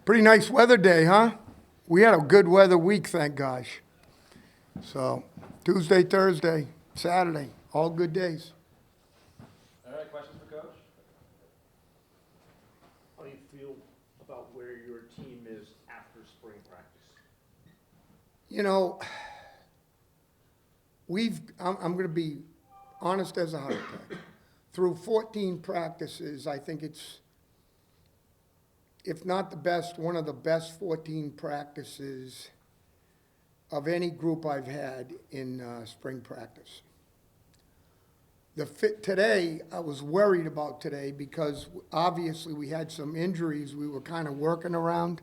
Pretty nice weather day, huh? We had a good weather week, thank gosh. So Tuesday, Thursday, Saturday, all good days. All right, questions for Coach? How do you feel about where your team is after spring practice? You know, I'm going to be honest as a heart attack. Through 14 practices, I think it's, if not the best, one of the best 14 practices of any group I've had in spring practice. Today, I was worried about today because obviously we had some injuries we were kind of working around.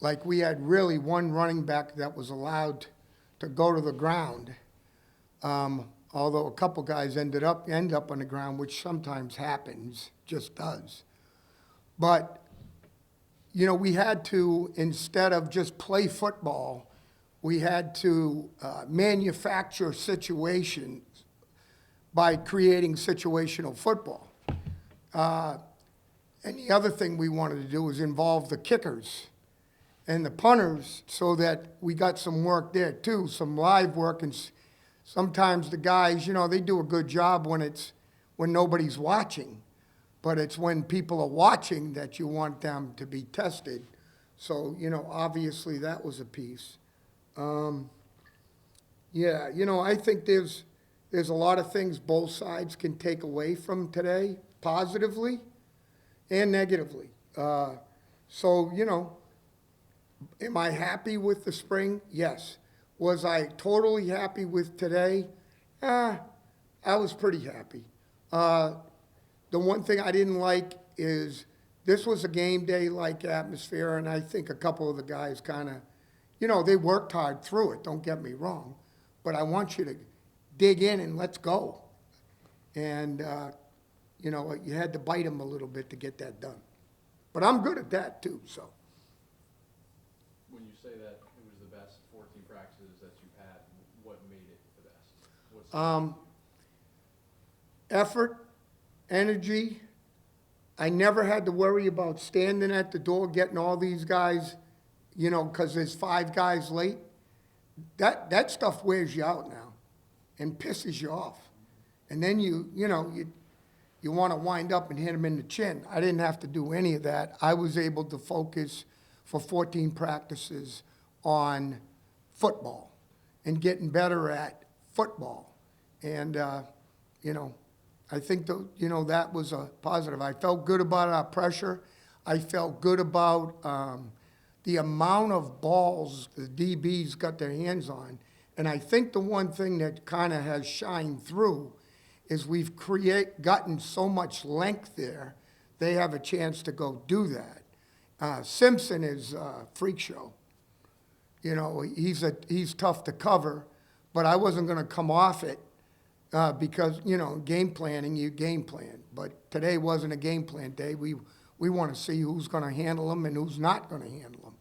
Like we had really one running back that was allowed to go to the ground, although a couple guys end up on the ground, which sometimes happens, just does. But you know, we had to, instead of just play football, we had to manufacture situations by creating situational football. And the other thing we wanted to do was involve the kickers and the punters so that we got some work there too, some live work. And sometimes the guys, you know, they do a good job when nobody's watching. But it's when people are watching that you want them to be tested. So, you know, obviously that was a piece. Yeah, you know, I think there's a lot of things both sides can take away from today, positively and negatively. So, you know, am I happy with the spring? Yes. Was I totally happy with today? I was pretty happy. The one thing I didn't like is this was a game day-like atmosphere, and I think a couple of the guys kind of, you know, they worked hard through it, don't get me wrong, but I want you to dig in and let's go. And, you know, you had to bite them a little bit to get that done. But I'm good at that, too, so. When you say that it was the best 14 practices that you've had, what made it the best? Effort. Energy. I never had to worry about standing at the door getting all these guys, you know, because there's 5 guys late. That stuff wears you out now and pisses you off. And then you want to wind up and hit them in the chin. I didn't have to do any of that. I was able to focus for 14 practices on football and getting better at football. And, you know, I think that was a positive. I felt good about our pressure. I felt good about the amount of balls the DBs got their hands on. And I think the one thing that kind of has shined through is we've gotten so much length there, they have a chance to go do that. Simpson is a freak show. You know, he's tough to cover, but I wasn't going to come off it. Because, you know, game planning, you game plan. But today wasn't a game plan day. We want to see who's going to handle them and who's not going to handle them.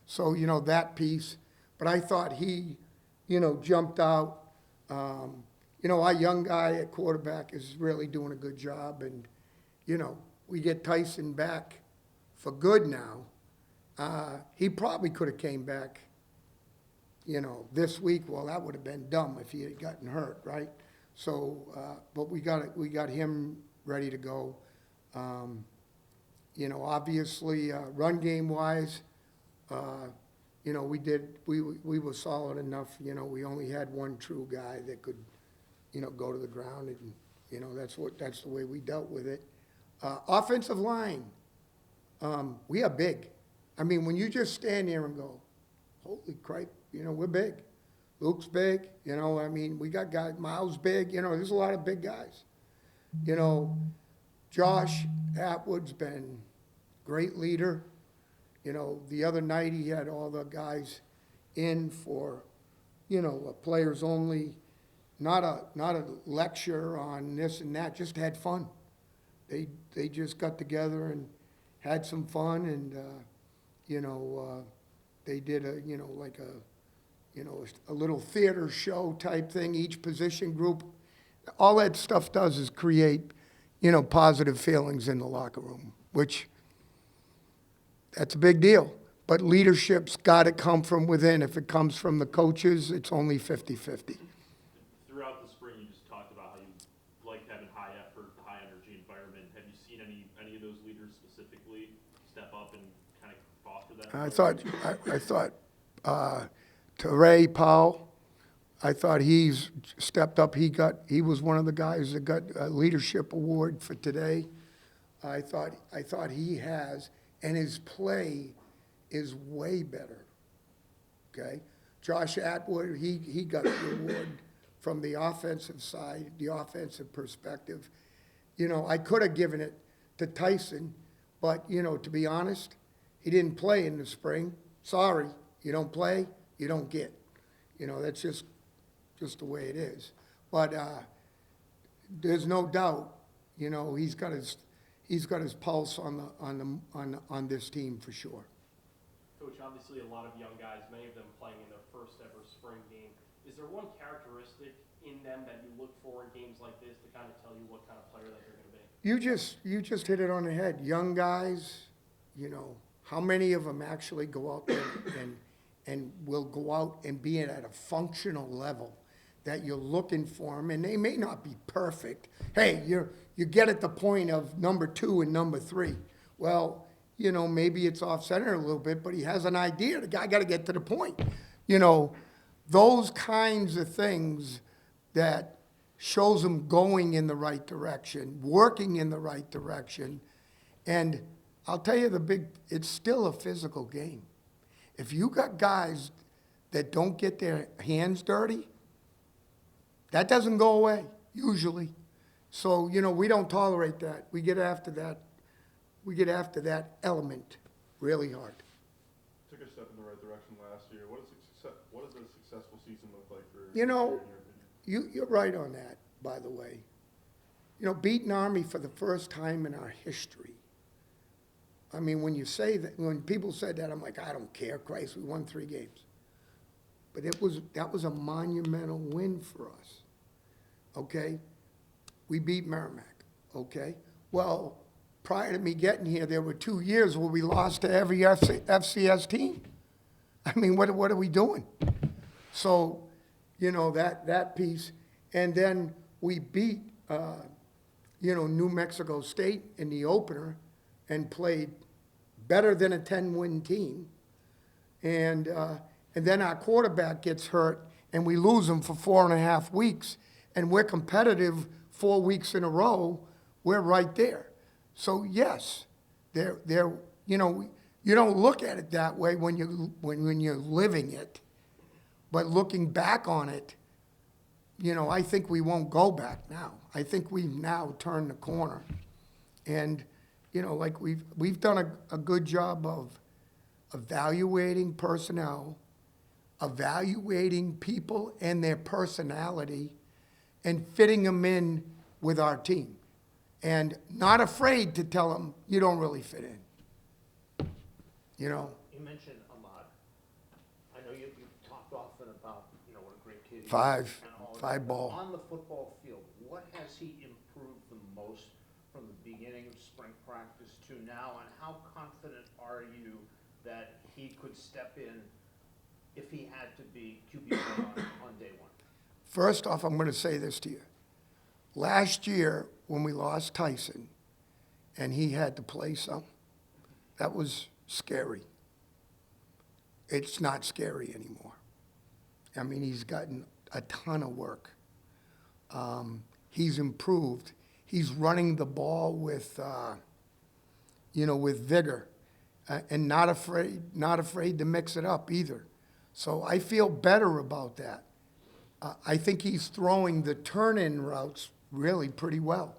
So, you know, that piece. But I thought he, you know, jumped out. You know, our young guy at quarterback is really doing a good job. And, you know, we get Tyson back for good now. He probably could have came back, you know, this week. Well, that would have been dumb if he had gotten hurt, right? So, but we got him ready to go. You know, obviously, run game wise, you know, we were solid enough. You know, we only had one true guy that could, you know, go to the ground, and you know that's the way we dealt with it. Offensive line, we are big. I mean, when you just stand there and go, holy crap, you know, we're big. Luke's big, you know, I mean, we got guys, Miles big, you know, there's a lot of big guys. You know, Josh Atwood's been great leader. You know, the other night he had all the guys in for, you know, players only, not a lecture on this and that, just had fun. They just got together and had some fun, and, you know, they did a little theater show type thing, each position group. All that stuff does is create, you know, positive feelings in the locker room, which That's a big deal. But leadership's got to come from within. If it comes from the coaches, it's only 50-50. Throughout the spring, you just talked about how you like having high effort, high energy environment. Have you seen any of those leaders specifically step up and kind of foster that? I thought Teray Powell, I thought he's stepped up. He was one of the guys that got a leadership award for today. I thought he has, and his play is way better. Okay, Josh Atwood, he got the award from the offensive side, the offensive perspective. You know, I could have given it to Tyson, but you know, to be honest, he didn't play in the spring. Sorry, you don't play, you don't get. You know, that's just the way it is. But there's no doubt, you know, he's got his pulse on this team for sure. Coach, obviously a lot of young guys, many of them playing in their first ever spring game. Is there one characteristic in them that you look for in games like this to kind of tell you what kind of player that they're going to be? You just hit it on the head. Young guys, you know, how many of them actually go out there and will go out and be at a functional level that you're looking for them, and they may not be perfect. Hey, you get at the point of number 2 and number 3. Well, you know, maybe it's off center a little bit, but he has an idea. The guy got to get to the point. You know, those kinds of things that shows them going in the right direction, working in the right direction. And I'll tell you it's still a physical game. If you got guys that don't get their hands dirty, that doesn't go away, usually. So, you know, we don't tolerate that. We get after that. We get after that element really hard. Took a step in the right direction last year. What does a successful season look like for You know, in your opinion? you're right on that, by the way. You know, beating Army for the first time in our history. I mean, when you say that, when people said that, I'm like, I don't care, Christ, we won 3 games. But that was a monumental win for us, okay? We beat Merrimack, okay? Well, prior to me getting here, there were 2 years where we lost to every FCS team. I mean, what are we doing? So, you know, that piece. And then we beat, you know, New Mexico State in the opener and played better than a 10-win team. And then our quarterback gets hurt, and we lose him for 4.5 weeks, and we're competitive 4 weeks in a row. We're right there. So yes, they're you know, you don't look at it that way when you're living it, but looking back on it, you know, I think we won't go back now. I think we've now turned the corner, and you know, like we've done a good job of evaluating personnel, evaluating people and their personality, and fitting them in with our team. And not afraid to tell them, you don't really fit in. You know? You mentioned Ahmad. I know you've talked often about, you know, what a great kid he is. 5 and all of 5 that. ball. On the football field, what has he improved the most from the beginning of spring practice to now, and how confident are you that he could step in if he had to be QB1 on day 1? First off, I'm going to say this to you. Last year, when we lost Tyson, and he had to play some, that was scary. It's not scary anymore. I mean, he's gotten a ton of work. He's improved. He's running the ball with, you know, with vigor, and not afraid to mix it up either. So I feel better about that. I think he's throwing the turn-in routes really pretty well.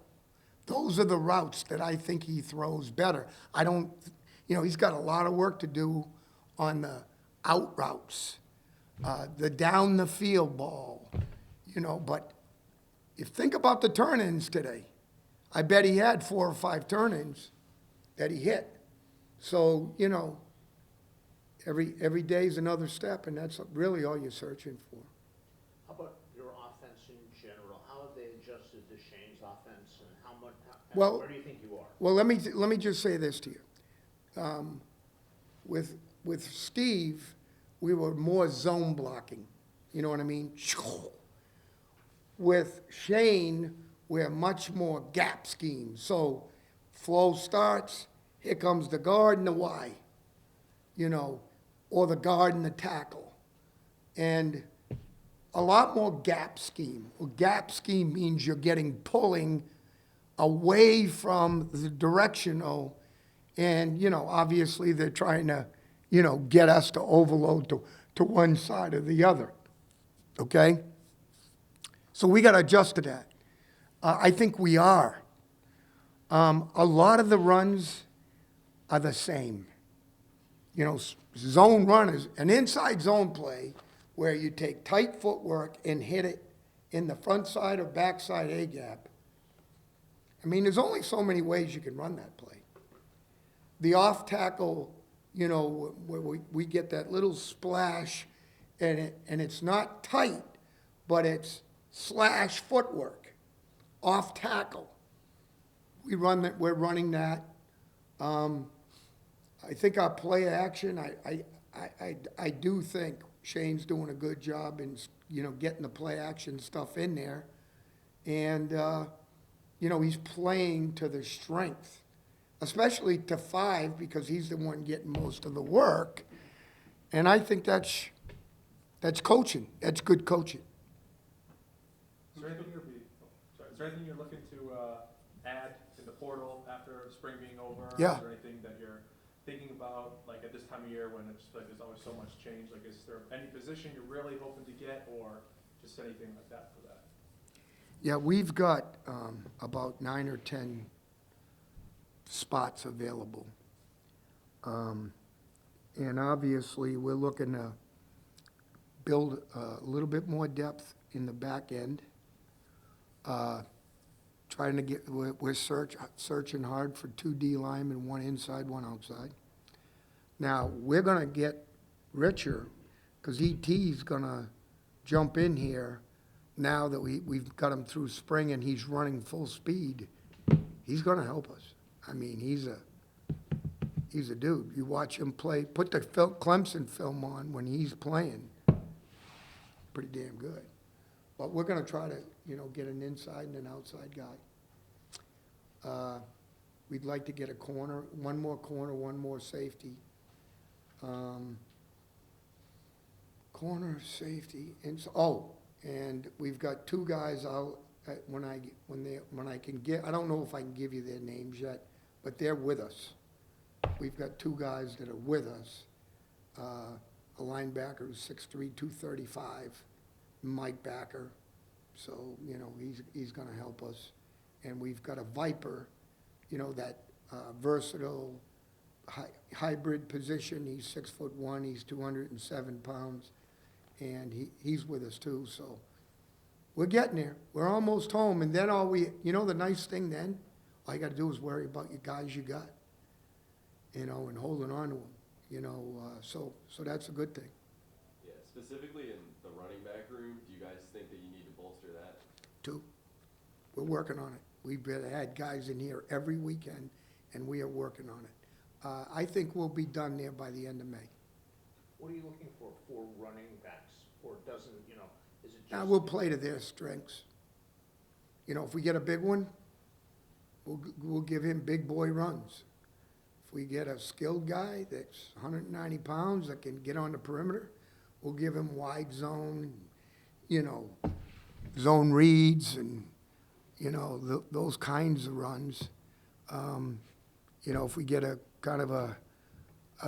Those are the routes that I think he throws better. I don't, you know, he's got a lot of work to do on the out routes, the down the field ball, you know, but if think about the turn-ins today, I bet he had 4 or 5 turn-ins that he hit. So, you know, every day is another step, and that's really all you're searching for. How about your offense in general? How have they adjusted to Shane's offense, and Well- where do you think you are? Well, let me just say this to you. with Steve, we were more zone blocking. You know what I mean? With Shane, we're much more gap scheme. So flow starts, here comes the guard and the Y, you know, or the guard and the tackle. And a lot more gap scheme. Well, gap scheme means you're pulling away from the directional. And, you know, obviously they're trying to, you know, get us to overload to one side or the other. Okay? So we got to adjust to that. I think we are. A lot of the runs are the same. You know, zone runners, an inside zone play where you take tight footwork and hit it in the front side or back side A gap. I mean, there's only so many ways you can run that play. The off tackle, you know, where we get that little splash and it's not tight, but it's slash footwork, off tackle. We're running that. I think our play action, I do think Shane's doing a good job in, you know, getting the play action stuff in there. And, you know, he's playing to the strength, especially to 5 because he's the one getting most of the work. And I think that's coaching. That's good coaching. Is there anything you're looking to add in the portal after spring being over? Yeah. Is there anything that you're thinking about, like at this time of year when it's like there's always so much change? Like, is there any position you're really hoping to get, or just anything like that for that? Yeah, we've got about 9 or 10 spots available. And obviously, we're looking to build a little bit more depth in the back end. Trying to get, we're searching hard for 2 D linemen, 1 inside, 1 outside. Now, we're going to get richer because ET's going to jump in here now that we've got him through spring and he's running full speed. He's going to help us. I mean, he's a dude. You watch him play, put the Clemson film on when he's playing. Pretty damn good. But we're going to try to, you know, get an inside and an outside guy. We'd like to get a corner, 1 more safety. Corner, safety, and we've got 2 guys out when I can get, I don't know if I can give you their names yet, but they're with us. We've got 2 guys that are with us. A linebacker who's 6'3", 235, Mike Backer. So, you know, he's going to help us. And we've got a Viper, you know, that versatile hybrid position. He's 6'1", he's 207 pounds, and he's with us too. So we're getting there. We're almost home. And then you know, the nice thing then, all you got to do is worry about your guys you got, you know, and holding on to them, you know. So that's a good thing. Yeah, specifically in the running back room, do you guys think that you need to bolster that? Too. We're working on it. We've had guys in here every weekend, and we are working on it. I think we'll be done there by the end of May. What are you looking for running backs? Or doesn't, you know, is it Now, just? we'll play to their strengths. You know, if we get a big one, we'll give him big boy runs. If we get a skilled guy that's 190 pounds that can get on the perimeter, we'll give him wide zone, you know, zone reads and, you know, those kinds of runs. You know, if we get a kind of a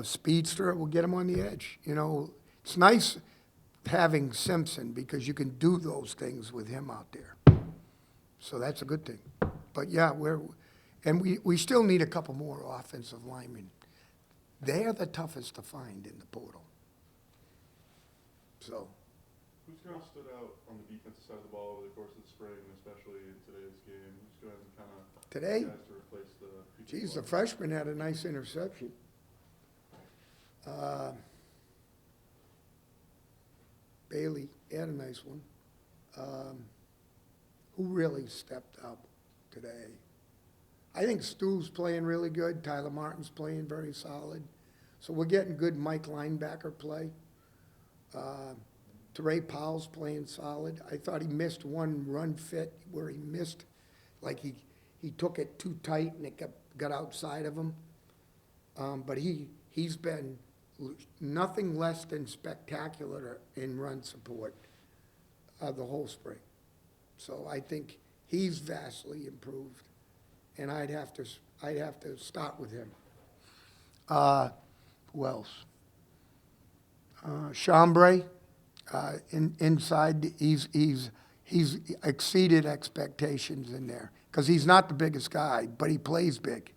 speedster, we'll get him on the edge. You know, it's nice having Simpson because you can do those things with him out there. So that's a good thing. But yeah, we still need a couple more offensive linemen. They're the toughest to find in the portal. So. Who's kind of stood out on the defensive side of the ball over the course of the spring, especially in today's game? Who's going to kind of Today? guys to replace the Geez, the freshman had a nice interception. Bailey had a nice one. Who really stepped up today? I think Stu's playing really good. Tyler Martin's playing very solid. So we're getting good Mike linebacker play. Teray Powell's playing solid. I thought he missed one run fit where he missed, like he took it too tight and it got outside of him. But he's been nothing less than spectacular in run support the whole spring. So I think he's vastly improved, and I'd have to start with him. Who else? Chambray, inside, he's exceeded expectations in there, because he's not the biggest guy, but he plays big.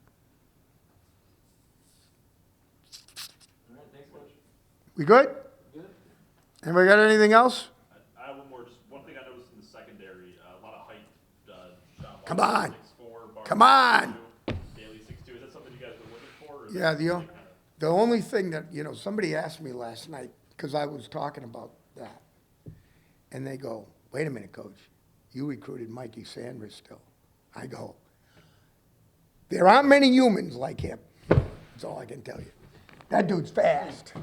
All right, thanks, Coach. We good? Good. Anybody got anything else? I have one more, just one thing I noticed in the secondary, a lot of height, Sean Come Watson, on. 6'4", Barnes, Come on. 6'2", Daly 6'2", is that something you guys were looking for? Or is Yeah, that something kinda- the only thing that, somebody asked me last night, because I was talking about that, and they go, wait a minute, Coach, you recruited Mikey Sanders still. I go, there aren't many humans like him. That's all I can tell you. That dude's fast.